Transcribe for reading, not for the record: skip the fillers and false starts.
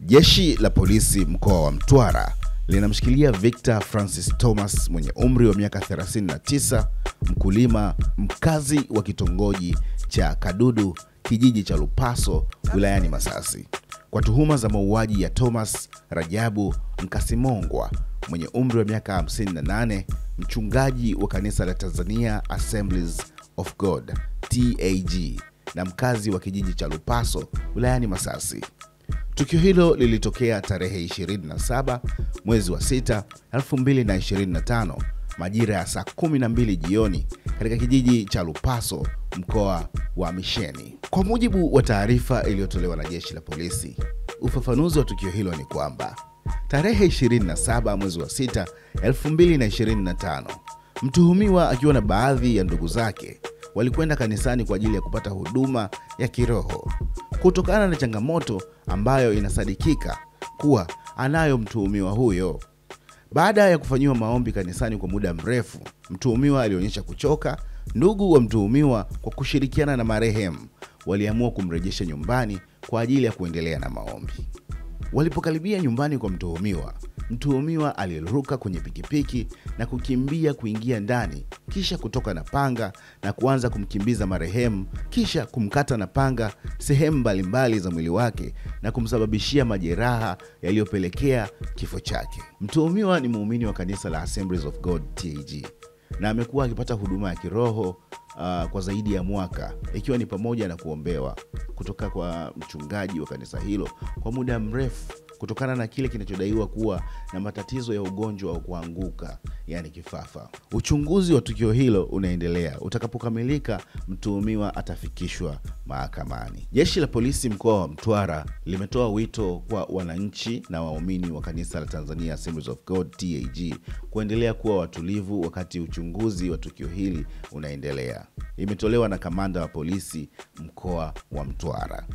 Jeshi la polisi mkoa wa Mtwara linamshikilia Victor Francis Thomas mwenye umri wa miaka 39, mkulima mkazi wa kitongoji cha Kadudu, kijiji cha Lupaso, wilayani Masasi, kwa tuhuma za mauaji ya Thomas Rajabu Mkasimongwa mwenye umri wa miaka 58, mchungaji wa kanisa la Tanzania Assemblies of God TAG na mkazi wa kijiji cha Lupaso, wilayani Masasi. Tukio hilo lilitokea tarehe 27 mwezi wa 6 2025 majira ya saa 12 jioni katika kijiji cha Lupaso, mkoa wa Misheni. Kwa mujibu wa taarifa iliyotolewa na jeshi la polisi, ufafanuzi wa tukio hilo ni kwamba tarehe 27 mwezi wa 6 2025 mtuhumiwa akiwa na baadhi ya ndugu zake walikwenda kanisani kwa ajili ya kupata huduma ya kiroho kutokana na changamoto ambayo inasadikika kuwa anayo mtuhumiwa huyo. Baada ya kufanyiwa maombi kanisani kwa muda mrefu, mtuhumiwa alionyesha kuchoka. Ndugu wa mtuhumiwa kwa kushirikiana na marehemu waliamua kumrejesha nyumbani kwa ajili ya kuendelea na maombi. Walipokaribia nyumbani kwa mtuhumiwa aliruka kwenye pikipiki na kukimbia kuingia ndani, kisha kutoka na panga na kuanza kumkimbiza marehemu, kisha kumkata na panga sehemu mbalimbali za mwili wake na kumsababishia majeraha yaliyopelekea kifo chake. Mtuhumiwa ni muumini wa kanisa la Assemblies of God TAG na amekuwa akipata huduma ya kiroho kwa zaidi ya mwaka, ikiwa ni pamoja na kuombewa kutoka kwa mchungaji wa kanisa hilo kwa muda mrefu kutokana na kile kinachodaiwa kuwa na matatizo ya ugonjwa wa kuanguka, yani kifafa. Uchunguzi wa tukio hilo unaendelea. Utakapokamilika, mtuhumiwa atafikishwa mahakamani. Jeshi la polisi mkoa wa Mtwara limetoa wito kwa wananchi na waumini wa kanisa la Tanzania Assemblies of God TAG kuendelea kuwa watulivu wakati uchunguzi wa tukio hili unaendelea. Imetolewa na kamanda wa polisi mkoa wa Mtwara.